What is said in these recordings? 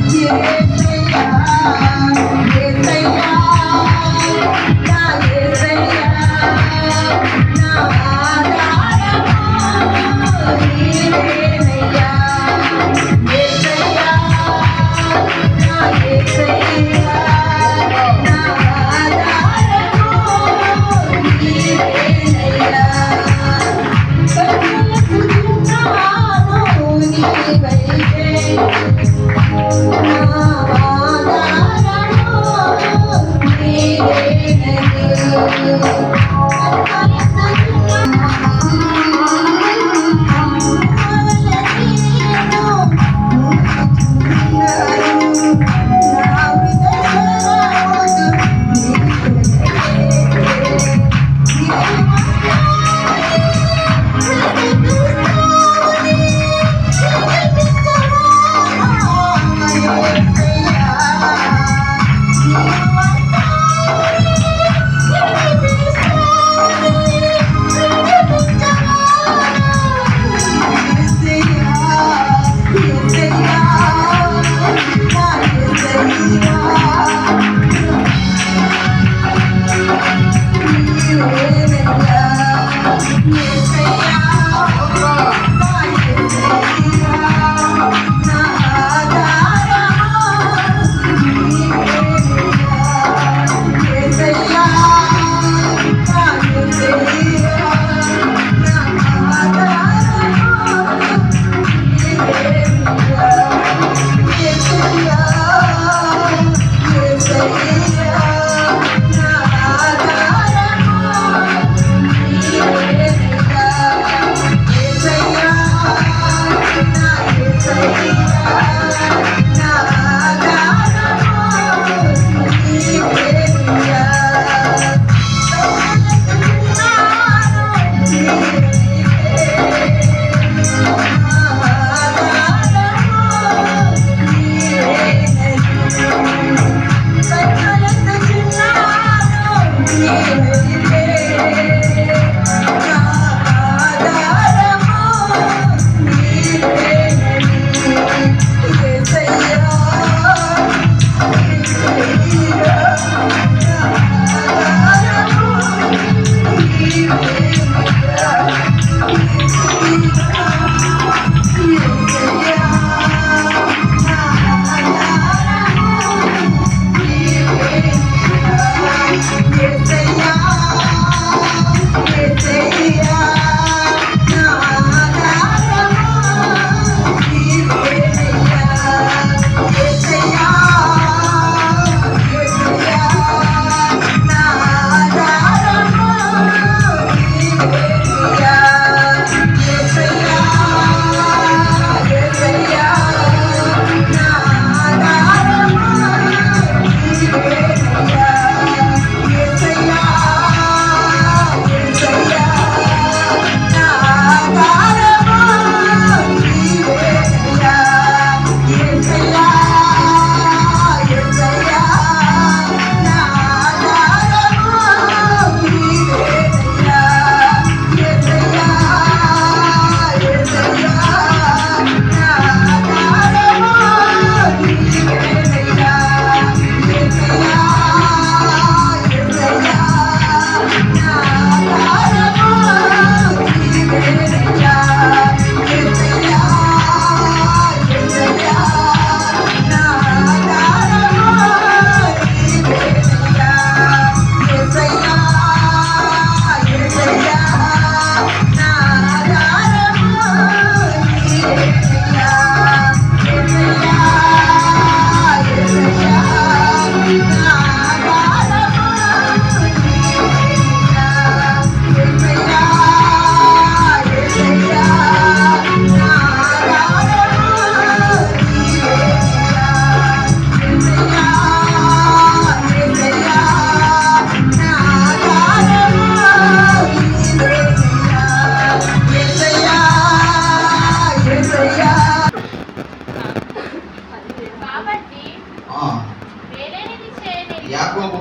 Yeah.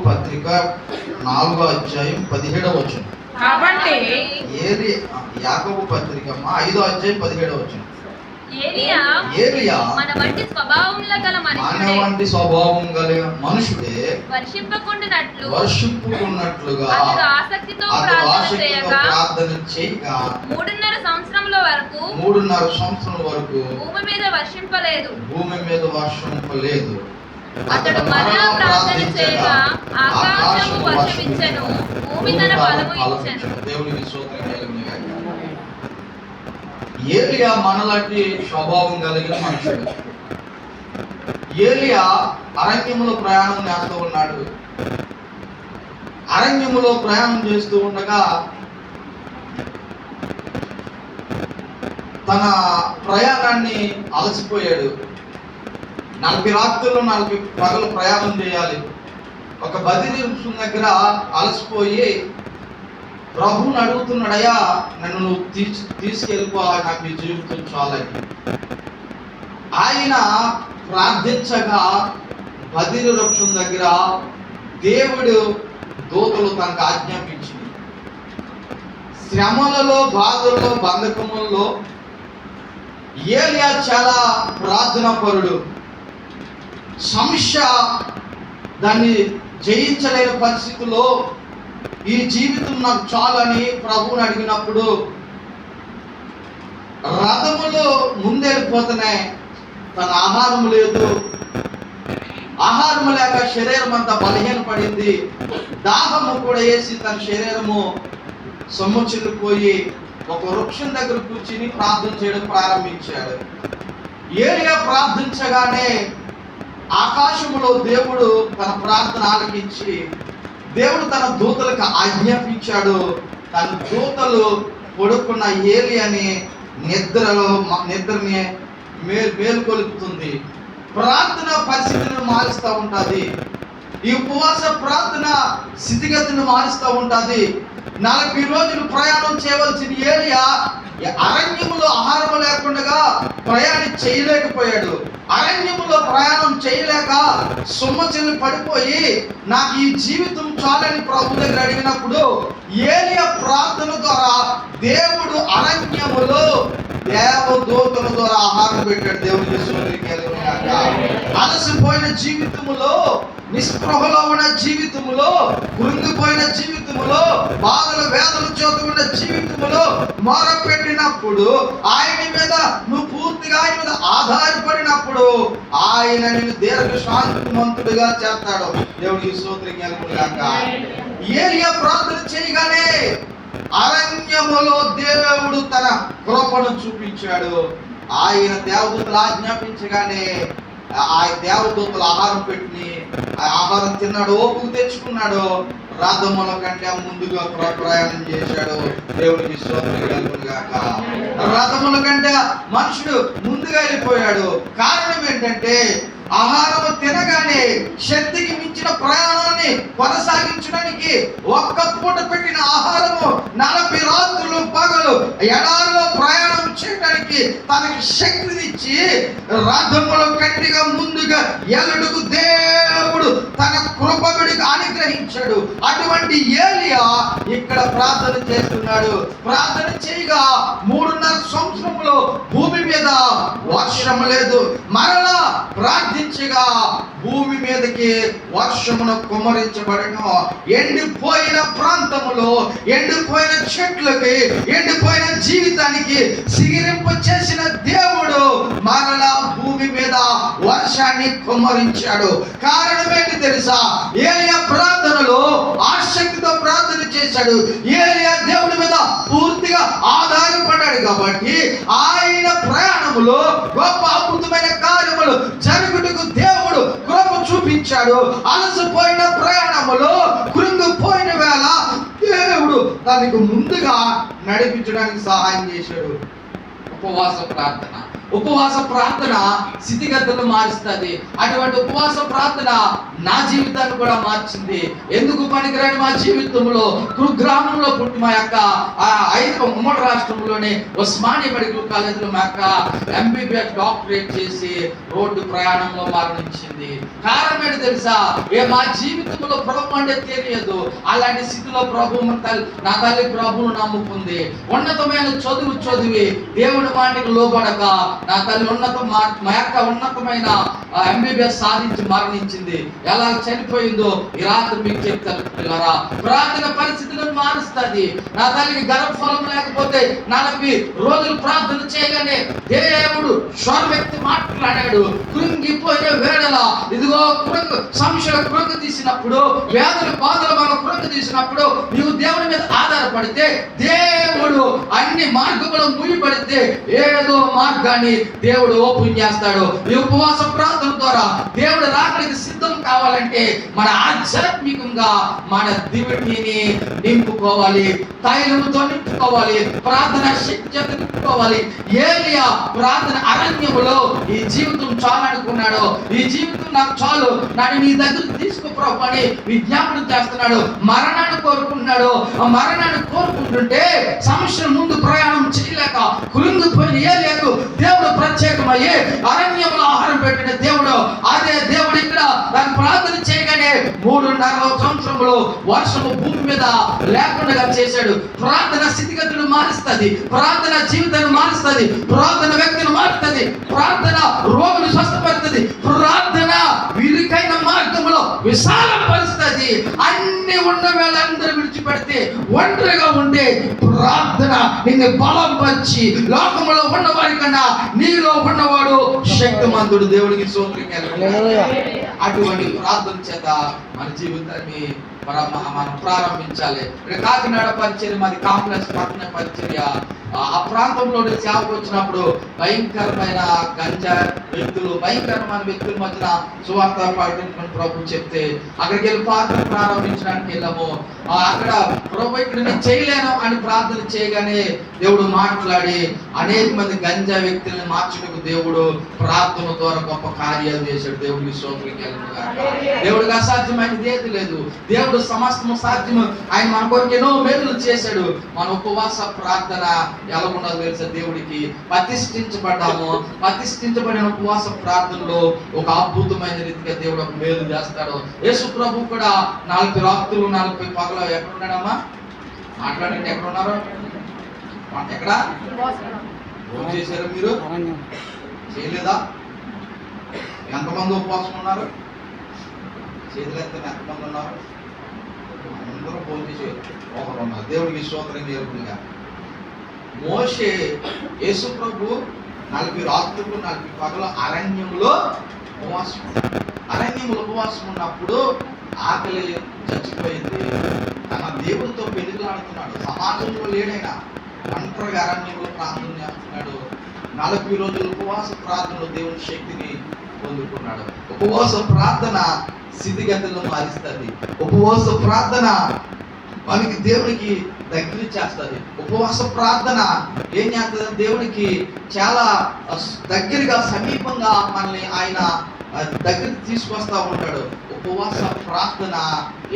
పత్రిక 4వ అధ్యాయం 17వ వచనం. కాబట్టి యాకోబు పత్రిక 5వ అధ్యాయం 17వ వచనం. ఏలియా మన వంటి స్వభావం గల మనుషుడే వర్షింపుకున్నట్లుగా అతడు ఆసక్తితో ప్రార్థన చేయగా 3.5 సంవత్సరముల వరకు భూమి మీద వర్షింపలేదు. అతడు మరలా ప్రార్థన చేయగా ఆకాశము వర్షమిచ్చెను, భూమి తన ఫలము ఇచ్చెను. దేవునికి స్తోత్రం కలుగును గాక. ఏలియా మనలాంటి స్వభావం కలిగిన మనుషుడు. ఏలియా అరణ్యములో ప్రయాణం చేస్తూ ఉన్నాడు. అరణ్యములో ప్రయాణం చేస్తూ ఉండగా తన ప్రయాణాన్ని అలసిపోయాడు. 40 రాత్రులు 40 పగలు ప్రయాణం చేయాలి. ఒక బదిలీ దగ్గర అలసిపోయి ప్రభువుని అడుగుతున్నాడయ్యా, నన్ను నువ్వు తీసుకెళ్ళిపో, నాకు ఈ జీవితం చాలని. ఆయన ప్రార్థించగా బదిలీ వృక్షం దగ్గర దేవుడు దూతలు తనకు ఆజ్ఞాపించింది. శ్రమలలో, బాధల్లో, బంధకములలో ఏలియా చాలా ప్రార్థనా పరుడు. సమస్య దాన్ని జయించలేని పరిస్థితుల్లో ఈ జీవితం నాకు చాలని ప్రభువుని అడిగినప్పుడు రథములో ముందెళ్ళిపోతున్నాయి. తన ఆహారం లేదు. ఆహారం లేక శరీరం అంతా బలహీన పడింది. దాహము కూడా వేసి తన శరీరము సొమ్ము చెల్లిపోయి ఒక వృక్షం దగ్గర కూర్చుని ప్రార్థన చేయడం ప్రారంభించాడు. ఏలియా ప్రార్థించగానే ఆకాశములో దేవుడు తన ప్రార్థన ఆలకించి దేవుడు తన దూతలకు ఆజ్ఞాపించాడు. తన దూతలు పడుకున్న ఏలియాని నిద్రని మేలుకొలుపుతుంది. ప్రార్థన పరిస్థితిని మారుస్తూ ఉంటుంది. ఈ ఉపవాస ప్రార్థన స్థితిగతిని మారుస్తూ ఉంటుంది. 40 రోజులు ప్రయాణం చేయవలసిన ఏలియా అరణ్యములో ఆహారం లేకుండా ప్రయాణం చేయలేకపోయాడు. అరణ్యములో ప్రయాణం చేయలేక సొమ్మచెల్లి పడిపోయి నాకు ఈ జీవితం చాలని ప్రభు దగ్గర అడిగినప్పుడు ఏలియా ప్రార్థన ద్వారా దేవుడు అరణ్యములో దేవదూతల ద్వారా ఆహారం పెట్టాడు. దేవుడికి స్తోత్రం కలుగును గాక. అలసిపోయిన జీవితములో, నిస్పృహలో ఉన్న జీవితములో, కృంగిపోయిన జీవితములో, బాధల వేదన చేత ఉన్న జీవితములో మొరపెట్టినప్పుడు ఆయన మీద నువ్వు పూర్తిగా ఆయన మీద ఆధారపడినప్పుడు ఆయన నిన్ను దీర్ఘశాంతిమంతుడిగా చేస్తాడు. దేవుడికి స్తోత్రం కలుగును గాక. ఏలియా ప్రార్థన చేయగానే అరణ్యములో దేవుడు తన కృపను చూపించాడు. ఆయన దేవదూతలు ఆజ్ఞాపించగానే ఆ దేవదూతలు ఆహారం పెట్టి ఆహారం తిన్నాడు, ఓపిక తెచ్చుకున్నాడు. రథముల కంటే ముందుగా ప్రయాణం చేశాడు. దేవుడికి స్తోత్రం కలుగును గాక. రథముల కంటే మనుషుడు ముందుగా వెళ్ళిపోయాడు. కారణం ఏంటంటే ఆహారం తినగానే శక్తికి మించిన ప్రయాణాన్ని కొనసాగించడానికి ఒక్క పూట పెట్టిన ఆహారము 40 రాత్రులు పగలు ఎడారిలో ప్రయాణం చేయడానికి తనకి శక్తినిచ్చి రథముల కంటిగా ముందుగా ఎల్లడుకు దేవుడు తన కృపగుడికి అనుగ్రహించాడు. అటువంటి ఏలియా ఇక్కడ ప్రార్థన చేస్తున్నాడు. ప్రార్థన చేయగా 3.5 సంవత్సరములో భూమి మీద వర్షం లేదు. మరలా ప్రార్థించగా భూమి మీదకి వర్షమును కుమ్మరించబడను. ఎండిపోయిన ప్రాంతములో, ఎండిపోయిన చెట్లకి, ఎండిపోయిన జీవితానికి సిగిరింపు చేసిన దేవుడు మరలా భూమి మీద వర్షాన్ని కుమ్మరించాడు. కారణం ఏంటి తెలుసా? ఏలియా ప్రార్థనలో ఆసక్తితో ప్రార్థన చేశాడు. ఏలియా దేవుడి మీద పూర్తిగా ఆధారపడ్డాడు కాబట్టి ఆయన ప్రయాణములో గొప్ప అద్భుతమైన కార్యములు జరుగుటకు దేవుడు కృప చూపించాడు. అలసిపోయిన ప్రయాణములో, కృంగిపోయిన వేళ దేవుడు దానికి ముందుగా నడిపించడానికి సహాయం చేశాడు. ఉపవాస ప్రార్థన. ఉపవాస ప్రార్థన స్థితిగతులను మారుస్తుంది. అటువంటి ఉపవాస ప్రార్థన నా జీవితాన్ని కూడా మార్చింది. ఎందుకు పనికిరాని మా జీవితంలో కుగ్రామంలో పుట్టి మా యొక్క 5 ఉమ్మడి రాష్ట్రంలోనే ఉస్మానియా మెడికల్ కాలేజీలో మా యొక్క MBBS డాక్టరేట్ చేసి రోడ్డు ప్రయాణంలో మరణించింది. కారణం ఏంటి తెలుసా? మా జీవితంలో ప్రభు అంటే తెలియదు. అలాంటి స్థితిలో ప్రభు నా తల్లి ప్రభువును నమ్ముకుంది. ఉన్నతమైన చదివి దేవుని మాటకు లోబడక నా తల్లి మా యొక్క ఉన్నతమైన MBBS సాధించి మరణించింది. ఎలా చనిపోయిందో ఈ రాత్రి మీకు చెప్తాను పిల్లరా. ప్రార్థన పరిస్థితులను మారుస్తుంది. నా తల్లికి గర్భఫలం లేకపోతే 40 రోజులు ప్రార్థన చేయగానే దేవుడు స్వరవ్యక్తి మాట్లాడాడు. కృంగిపోయిన వేళల ఇదిగో సంశయ కృంగి తీసినప్పుడు, వ్యాధుల బాధలు మనం కృంగి తీసినప్పుడు నీవు దేవుని మీద ఆధారపడితే దేవుడు అన్ని మార్గములు ముయ్యబడితే ఏదో మార్గాన్ని దేవుడు ఓపెన్ చేస్తాడు. ఈ ఉపవాస ప్రార్థన ద్వారా దేవుడు రాకడికి సిద్ధం కావాలంటే మన ఆధ్యాత్మికంగా మన దివిటిని నింపుకోవాలి, తైలముతో నింపుకోవాలి, ప్రార్థన శక్తి నింపుకోవాలి. ఏలియా ప్రార్థన అరణ్యములో ఈ జీవితం చాలు అనుకున్నాడు. ఈ జీవితం నాకు చాలు, నన్ను నీ దగ్గర తీసుకుప్రభు అని విజ్ఞాపన చేస్తున్నాడు. మరణాన్ని కోరుకుంటున్నాడు. ఆ మరణాన్ని కోరుకుంటుంటే సమస్యల ముందు ప్రయాణం చేయలేక కృంగిపోయిన ఏలియాకు దేవుడు ప్రత్యేకమయ్యే అరణ్యంలో ఆహారం పెట్టిన దేవుడు. అదే దేవుడు ఇక్కడ దాన్ని ప్రార్థన చేయగానే 3.5 సంవత్సరంలో వర్షము భూమి మీద లేకుండా చేశాడు. ప్రార్థన స్థితిగతులు మారుస్తుంది, ప్రార్థన జీవితాన్ని మారుస్తుంది, ప్రార్థన వ్యక్తిని మారుస్తుంది, ప్రార్థన రోగులు స్వస్థపడుతుంది, ప్రార్థన విరికైన మార్గంలో విశాలపరుస్తుంది. అన్ని ఉన్న వేళందరూ విడిచిపెడితే ఒంటరిగా ఉండే ప్రార్థన నిన్ను బలం పరిచి లోకంలో ఉన్నవారి కన్నా నీలో ఉన్నవాడు శక్తిమంతుడు. దేవుడికి స్తోత్రం. అటువంటి ప్రార్థన చేత మన జీవితాన్ని మనం ప్రారంభించాలి. కాకినాడ పరిచర్య మాది కాంప్లెక్స్ పట్టణ పరిచర్య. ఆ ప్రాంతంలో సేవకు వచ్చినప్పుడు భయంకరమైన గంజా వ్యక్తులు, భయంకరమైన వ్యక్తుల మధ్యన సువార్త ప్రకటించమని ప్రభు చెప్తే అక్కడికి వెళ్ళి ప్రార్థన ప్రారంభించడానికి వెళ్ళాము. అక్కడ ప్రభు ఇక్కడ నేను చేయలేను అని ప్రార్థన చేయగానే దేవుడు మాట్లాడి అనేక మంది గంజా వ్యక్తుల్ని మార్చుటకు దేవుడు ప్రార్థన ద్వారా గొప్ప కార్యాలు చేశాడు. దేవుడికి స్తోత్రం కలుగును. దేవుడికి అసాధ్యమైనది ఏది లేదు. దేవుడు సమస్తము సాధ్యము. ఆయన మన కొరకు ఎన్నో మేలులు చేశాడు. మన ఉపవాస ప్రార్థన ఎలా ఉండాలో తెలుసా? దేవుడికి ప్రతిష్ఠించబడ్డాము. ప్రతిష్ఠించబడిన ఉపవాస ప్రార్థనలో ఒక అద్భుతమైన రీతిగా దేవుడు ఒక మేలు చేస్తాడు. యేసు ప్రభు కూడా 40 రాత్రులు 40 పగలు ఎక్కడ ఉన్నాడమ్మా? మాట్లాడండి, ఎక్కడ ఉన్నారు? ఎక్కడ భోజనం చేశారు? మీరు చేయలేదా? ఎంతమంది ఉపవాసం ఉన్నారు? చేతులు ఎంతమంది ఉన్నారు? అందరూ భోజనం చేశారు. ఒకరు ఉన్నారు. దేవుడికి స్తోత్రం కలుగునుగా. మోషే యేసు ప్రభు 40 రాత్రులు 40 పగలు అరణ్యంలో ఉపవాసం. అరణ్యంలో ఉపవాసం ఉన్నప్పుడు ఆకలి చచ్చిపోయింది. తన దేవుడితో పెరుగులాడుతున్నాడు. సమాజంలో లేడైనా ఒంటరిగా అరణ్యంలో ప్రార్థన చేస్తున్నాడు. 40 రోజులు ఉపవాస ప్రార్థనలో దేవుని శక్తిని పొందుకున్నాడు. ఉపవాస ప్రార్థన స్థితిగతులను మారుస్తుంది. ఉపవాస ప్రార్థన మనకి దేవునికి దగ్గర చేస్తుంది. ఉపవాస ప్రార్థన ఏం చేస్తుంది? దేవునికి చాలా దగ్గరగా సమీపంగా మనల్ని ఆయన దగ్గరికి తీసుకొస్తా ఉంటాడు. ఉపవాస ప్రార్థన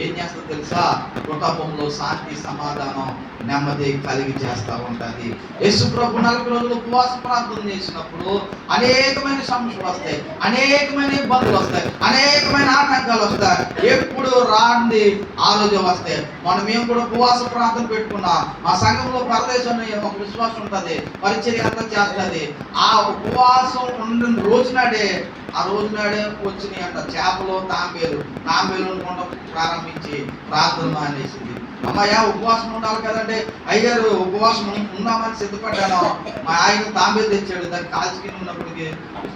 ఏం చేస్తా తెలుసా? కుటుంబంలో శాంతి సమాధానం నెమ్మది కలిగి చేస్తూ ఉంటుంది. యేసు ప్రభు 40 రోజులు ఉపవాస ప్రార్థన చేసినప్పుడు అనేకమైన సమస్యలు వస్తాయి, అనేకమైన ఇబ్బందులు వస్తాయి, అనేకమైన ఆటంకాలు వస్తాయి. ఎప్పుడు రాంది ఆ రోజు వస్తాయి. మేము కూడా ఉపవాస ప్రార్థన పెట్టుకున్నాం. మా సంఘంలో పరదేశం ఒక విశ్వాసం ఉంటుంది, పరిచర్య అంతా చేస్తుంది. ఆ ఉపవాసం ఉన్న రోజునాడే వచ్చినాయి అంట చేపలు తాంబేలు అనుకుంటా ప్రారంభించి ప్రార్థన మానేసింది. అమ్మాయ ఉపవాసం ఉండాలి కదంటే, అయ్యారు ఉపవాసం ఉందామని సిద్ధపడ్డాను. మా ఆయన తాంబేలు తెచ్చాడు, దాన్ని కాల్చుకుని ఉన్నప్పటికీ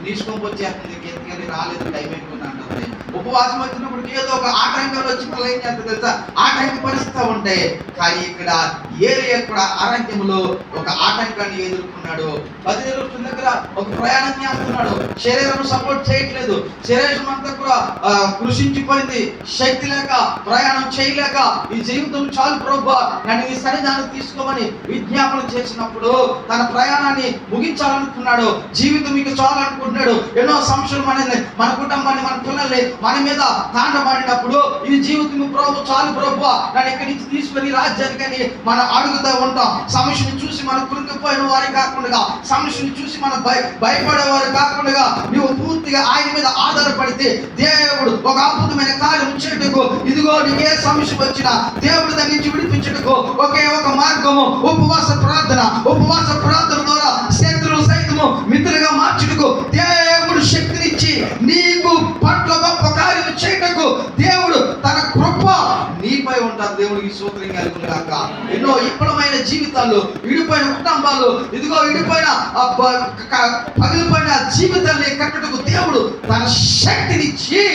నీచుకొని వచ్చేస్తుంది, ఎందుకని రాలేదు, టైం అయిపోయింది అంటారు. ఉంటుంది. ఉపవాసం వచ్చినప్పుడు ఏదో ఒక ఆటంకాలు వచ్చి మళ్ళీ ఏం చేస్తుంది తెలుసా, ఆటంకపరుస్తూ ఉంటాయి. కానీ ఇక్కడ ఏలియా కూడా అరణ్యంలో ఒక ఆటంకాన్ని ఎదుర్కొన్నాడు. 10 రోజుల దగ్గర ఒక ప్రయాణం చేస్తున్నాడు. శరీరం సపోర్ట్ చేయట్లేదు, శరీరం అంతా కూడా కృషించిపోయింది. శక్తి లేక ప్రయాణం చేయలేక ఈ జీవితం చాలు ప్రభువా, నన్ను ఈ సన్నిధానం తీసుకోమని విజ్ఞాపన చేసినప్పుడు తన ప్రయాణాన్ని ముగించాలనుకున్నాడు. జీవితం మీకు చాలు అనుకుంటున్నాడు. ఎన్నో సంవత్సరం అనేది మన కుటుంబాన్ని, మన పిల్లల్ని మన మీద తాండబడినప్పుడు ఈ జీవితం ప్రభు చాలు ప్రభువా, నన్ను ఇక్కడి నుంచి తీసుకొని రాజ్యానికని మనం అడుగుతూ ఉంటాం. సమస్యను చూసి మనం కృంగిపోయిన వారి కాకుండా, సమస్యను చూసి మనం భయపడేవారు కాకుండా నువ్వు పూర్తిగా ఆయన మీద ఆధారపడితే దేవుడు ఒక అద్భుతమైన కార్యం చేయటకు, ఇదిగో నీకే సమస్య వచ్చినా దేవుడు దాని నుంచి విడిపించటకు ఒకే ఒక మార్గము ఉపవాస ప్రార్థన. ఉపవాస ప్రార్థన ద్వారా శత్రువులు సైతము మిత్రులుగా మార్చుటకు దేవుడు శక్తినిచ్చి నీకు పట్ల గొప్ప కార్యం చేయటకు దేవుడు తన కృప నీపై ఉంటారు. దేవుడికి స్తోత్రం కలుగును గాక. ఎన్నో విఫలమైన జీవితాలు, విడిపోయిన కుటుంబాలు, ఇదిగో విడిపోయిన పగిలిపోయిన జీవితాన్ని కట్టుటకు దేవుడు తన శక్తినిచ్చి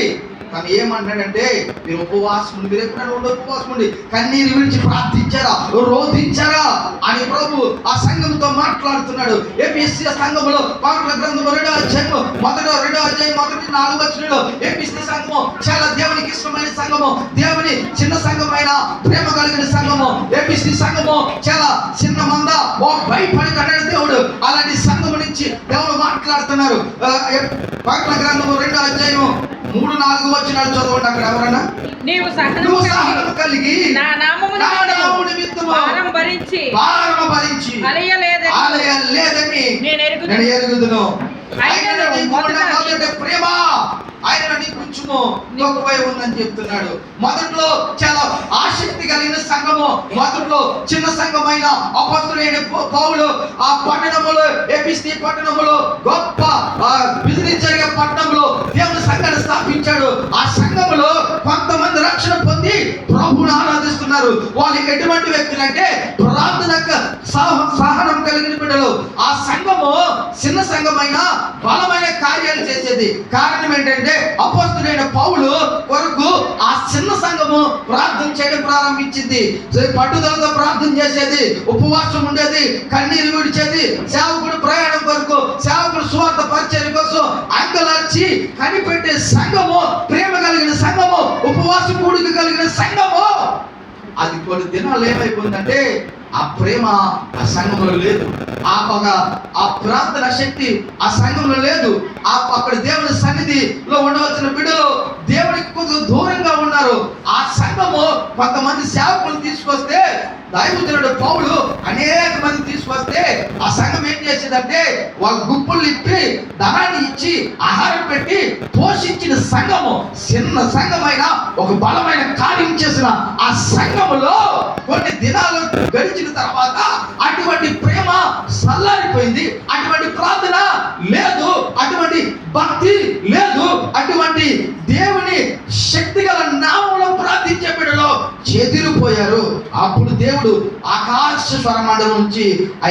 తను ఏమన్నాడంటే, మీరు ఉపవాసం ఉండి, మీరు ఎప్పుడైనా ఉపవాసం ఉండి కన్నీరు విడిచి ప్రార్థించారా, రోధించారా అని ప్రభు ఆ సంఘంతో మాట్లాడుతున్నాడు. ఎపిసి సంఘములో పాటల గ్రంథము 2వ అధ్యాయము 1వ అధ్యాయం 1-4 వచనాల్లో ఎపిసి సంఘము చాలా దేవునికి ఇష్టమైన సంఘము, దేవుని చిన్న సంఘమైన ప్రేమ కలిగిన సంఘము. ఎపిసి సంఘము చాలా చిన్న మంద, ఓ భయపడి కన్నాడు దేవుడు. అలాంటి సంఘము నుంచి దేవుడు మాట్లాడుతున్నారు. పాటల గ్రంథము 2వ అధ్యాయం 3-4 వచనాలు చదవండి. అక్కడ ఎవరన్నా, నీవు సహనం కలిగి నా నామము నిమిత్తము భారము భరించి ఆలయలేదని నేను ఎరుగుదును. ప్రేమ ఆయన నీ కొంచెము తక్కువై ఉందని చెప్తున్నాడు. మొదట్లో చాలా ఆసక్తి కలిగిన సంఘము, మొదట్లో చిన్న సంఘమైన అపొస్తలుడైన పౌలు ఆ పట్టణములో, ఎఫెసు పట్టణములో గొప్ప బిజినెస్ జరిగే పట్టణంలో దేవుని సంఘాన్ని స్థాపించాడు. ఆ సంఘములో కొంతమంది రక్షణ పొంది ప్రభువుని ఆరాధిస్తున్నారు. వాళ్ళు ఎటువంటి వ్యక్తులు అంటే ప్రార్థనకు సహనం కలిగిన బిడ్డలు. ఆ సంఘము చిన్న సంఘమైన బలమైన కార్యాలు చేసేది. కారణం ఏంటంటే అపొస్తలుడైన పౌలు కొరకు ఆ చిన్న సంఘము ప్రార్థన చేయడం ప్రారంభించింది. పట్టుదలతో ప్రార్థన చేసేది, ఉపవాసం ఉండేది, కన్నీరు విడిచేది. సేవకుడు ప్రయాణం కొరకు, సేవకుడు సువార్త పరిచర్య కోసం అంగలార్చి కనిపెట్టే సంఘము, ప్రేమ కలిగిన సంఘము, ఉపవాస కూడిక కలిగిన సంఘము. అది కొన్ని దినాలు ఏమైపోయిందంటే ఆ ప్రేమ ఆ సంఘంలో లేదు, ఆ ప్రార్థన శక్తి ఆ సంఘంలో లేదు. అక్కడ దేవుని సన్నిధిలో ఉండవలసిన బిడ్డలు దేవునికి కొద్దిగా దూరంగా ఉన్నారు. ఆ సంఘము కొంతమంది సేవకులు తీసుకొస్తే, దైవజనుడు పౌలు అనేక మంది తీసుకొస్తే ఆ సంఘం ఏం చేసేదంటే వాళ్ళ గుప్పులు ఇప్పి ధనాన్ని ఇచ్చి ఆహారం పెట్టి పోషించిన సంఘము. చిన్న సంఘమైన ఒక బలమైన కార్యం చేసిన ఆ సంఘములో కొన్ని దినాలు గడిచిన తర్వాత అటువంటి ప్రేమ సల్లారిపోయింది, అటువంటి ప్రార్థన లేదు, అటువంటి భక్తి లేదు, అటువంటి దేవుని శక్తి గల నామంలో ప్రార్థించే బిడ్డలో చెదిరిపోయారు. అప్పుడు దేవుడు ఆకాశ స్వరమండలం నుంచి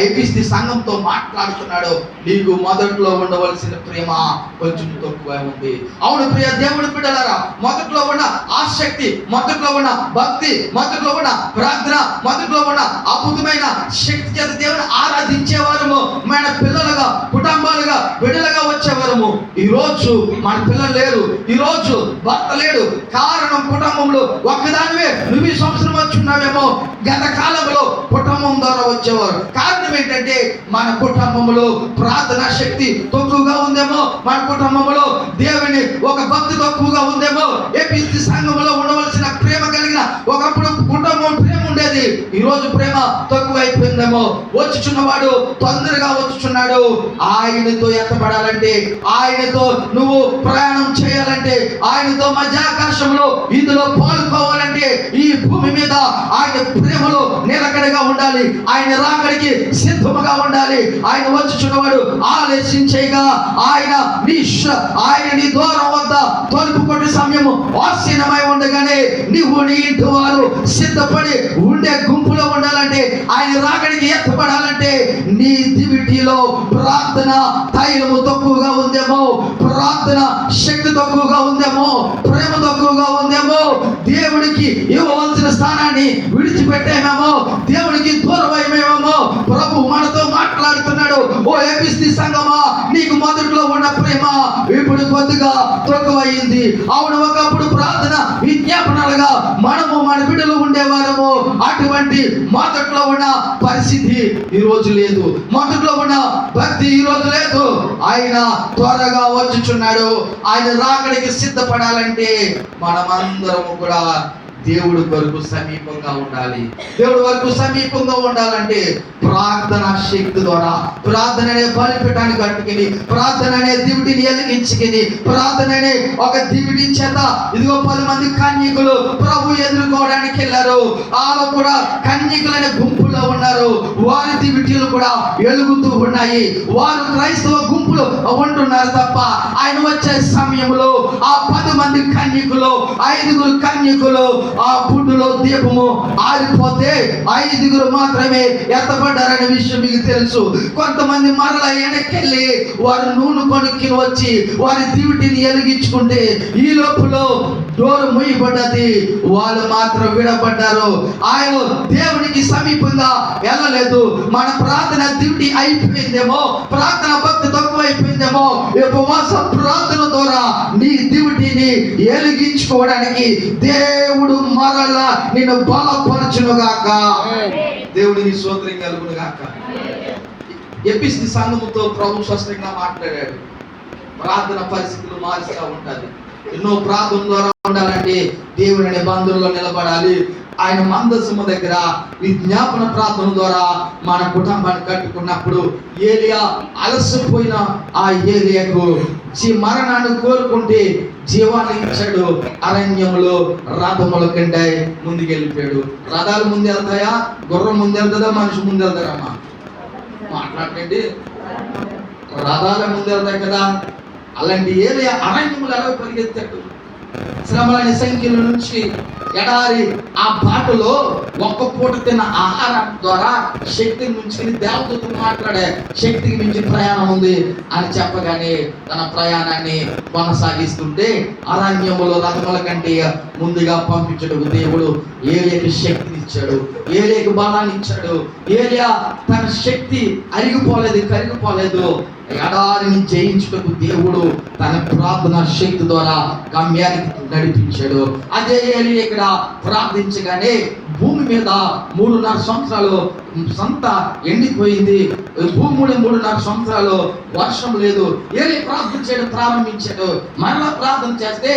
ఎఫెసు సంఘంతో మాట్లాడుతున్నాడు. నీకు మొదట్లో ఉండవలసిన ప్రేమ కొంచెం తక్కువ ఉంది. అవును ప్రియ దేవుడి బిడ్డలారా, మొదట్లో ఉన్న ఆసక్తి, మొదట్లో ఉన్న భక్తి, మొదట్లో ఉన్న ప్రార్థన, మొదట్లో ఉన్న అద్భుతమైన శక్తి చేత దేవుని ఆరాధించేవారము, మన పిల్లలుగా, కుటుంబాలుగా, బిడ్డలుగా వచ్చేవారము. ఈ రోజు మన పిల్లలు లేరు, ఈ రోజు భర్త లేడు. కారణం కుటుంబంలో ఒక్కదానివే నువ్వు ఈ సంవత్సరం వచ్చున్నావేమో, గత కాలంలో కుటుంబం ద్వారా వచ్చేవారు. కారణం ఏంటంటే మన కుటుంబంలో ప్రార్థన శక్తి తక్కువగా ఉందేమో, మన కుటుంబంలో దేవుని ఒక భక్తి తక్కువగా ఉందేమో. ఎఫెసు సంఘంలో ఉండవలసిన ప్రేమ కలిగిన ఒకప్పుడు కుటుంబం ప్రేమ ఉండేది, ఈ రోజు ప్రేమ తక్కువైపోయిందేమో. వచ్చుచున్నవాడు తొందరగా వచ్చుచున్నాడు. ఆయనతో ఎత్తపడాలంటే, ఆయనతో నువ్వు ప్రయాణం చేయాలంటే, ఆయనతో మధ్యాకాశంలో ఇందులో పాల్గొవాలంటే ఈ భూమి మీద ఆయన ప్రేమలో నిలకడగా ఉండాలి, ఆయన రాకడికి సిద్ధముగా ఉండాలి. ఆయన వచ్చుచున్నవాడు ఆలస్యం చేయగా ఆయన నీ ద్వారం వద్ద తలుపు కొట్టి సమయం సమయము ఆసీనమై ఉండగానే నీవు నీ ఇంటి వారు సిద్ధపడి ఉండే గుంపులో ఉండాలంటే, ఆయన రాకడికి ఎత్తపడాలంటే నీ దివిటీలో ప్రార్థన తైలము తక్కువగా ఉందేమో, ప్రార్థన శక్తి తక్కువగా ఉందేమో, ప్రేమ తక్కువగా ఉందేమో, దేవుడికి ఇవ్వవలసిన స్థానాన్ని విడిచిపెట్టేమేమో, దేవుడికి దూరమేమో. ప్రభు మనతో మాట్లాడుతున్నాడు. ఓ ఎపిస్తి సంఘమా, నీకు మొదట్లో ఉన్న ప్రేమ ఇప్పుడు కొద్దిగా తక్కువయింది. అవును, ఒకప్పుడు ప్రార్థన విజ్ఞాపనలుగా మనము మన బిడ్డలు ఉండేవారము. అటువంటి మొదట్లో ఉన్న పరిస్థితి ఈ రోజు లేదు. మొదట్లో ఉన్న భక్తి ఈ రోజు లేదు. ఆయన త్వరగా వచ్చుచున్నాడు. ఆయన రాకడికి సిద్ధపడాలంటే మనమందరము కూడా దేవుడి వరకు సమీపంగా ఉండాలి. దేవుడి వరకు సమీపంగా ఉండాలంటే ప్రార్థన శక్తి ద్వారా, ప్రార్థన అనే బలిపీఠాన్ని కట్టుకుని, ప్రార్థన అనే దివిటిని వెలిగించుకుని, ప్రార్థన అనే ఒక దివిటి చేత ఇదిగో 10 మంది కన్యకులు ప్రభు ఎదుర్కోవడానికి వెళ్ళారు. వాళ్ళు కూడా కన్యకులనే గుంపులో ఉన్నారు. వారి దివిటీలు కూడా వెలుగుతూ ఉన్నాయి. వారు క్రైస్తవ గుంపులు ఉంటున్నారు తప్ప ఆయన వచ్చే సమయంలో ఆ 10 మంది కన్యకులు, 5 కన్యకులు ఆ పుట్టులో దీపము ఆరిపోతే 5 మాత్రమే ఎత్తపడ్డారనే విషయం మీకు తెలుసు. కొంతమంది మరలా వెనక్కెళ్ళి వారు నూనె కొనుక్కి వచ్చి వారి దివిటిని వెలిగించుకుంటే ఈ లోపల డోరు మూయబడ్డది. వాళ్ళు మాత్రం విడబడ్డారు. ఆయన దేవునికి సమీపంగా వెళ్ళలేదు. మన ప్రార్థన దివిటి అయిపోయిందేమో, ప్రార్థన భక్తి తక్కువ అయిపోయిందేమో. ఉపవాస ప్రార్థన ద్వారా నీ దివిటిని వెలిగించుకోవడానికి దేవుడు మరలా నిన్ను బలపరచునుగాక. దేవుడిని స్తోత్రం కలుగునుగాక. ఎపిస్తి సంఘముతో ప్రభు స్పష్టంగా మాట్లాడాడు. ప్రార్థన పరిస్థితులు మారుస్తూ ఉంటది. ఎన్నో ప్రార్థన ద్వారా ఉండాలంటే దేవుని నిబంధనలో నిలబడాలి. ఆయన మందసము దగ్గర విజ్ఞాపన ప్రార్థన ద్వారా మన కుటుంబాన్ని కట్టుకున్నప్పుడు ఏలియా అలసిపోయిన ఆ ఏలియాకు మరణాన్ని కోరుకుంటే జీవాన్ని ఇచ్చాడు. అరణ్యంలో రథముల కంటే ముందుకెళ్ళిపోయాడు. రథాలు ముందు వెళ్తాయా, గుర్రం ముందు వెళ్తుందా, మనిషి ముందు వెళ్తారమ్మా? మాట్లాడండి. రథాల ముందు వెళ్తాయి కదా. అలాంటి ఏలియా అరణ్యములు ఎలా పరిగెత్తాడు. శ్రమలని సంఖ్యల నుంచి ఎడారి ఆ బాటలో ఒక్క పూట తిన్న ఆహారం ద్వారా శక్తిని మించుకుని దేవతతో మాట్లాడే శక్తికి మించిన ప్రయాణం ఉంది అని చెప్పగానే తన ప్రయాణాన్ని కొనసాగిస్తుంటే అరణ్యములో రథముల కంటే ముందుగా పంపించడు దేవుడు ఏలియాకి శక్తిని ఇచ్చాడు, ఏలియాకి బలాన్ని ఇచ్చాడు. ఏలియా తన శక్తి అరిగిపోలేదు, కరిగిపోలేదు. ఎడారిని జయించుటకు దేవుడు తన ప్రార్థన శక్తి ద్వారా గమ్యానికి నడిపించాడు. అదే ఏలియా ఇక్కడ ప్రార్థించగానే భూమి మీద 3.5 సంవత్సరాలు సంత ఎండిపోయింది. భూమి 3.5 సంవత్సరాలు వర్షం లేదు. ఏలియా ప్రార్థన చేయడం ప్రారంభించాడు. మరలా ప్రార్థన చేస్తే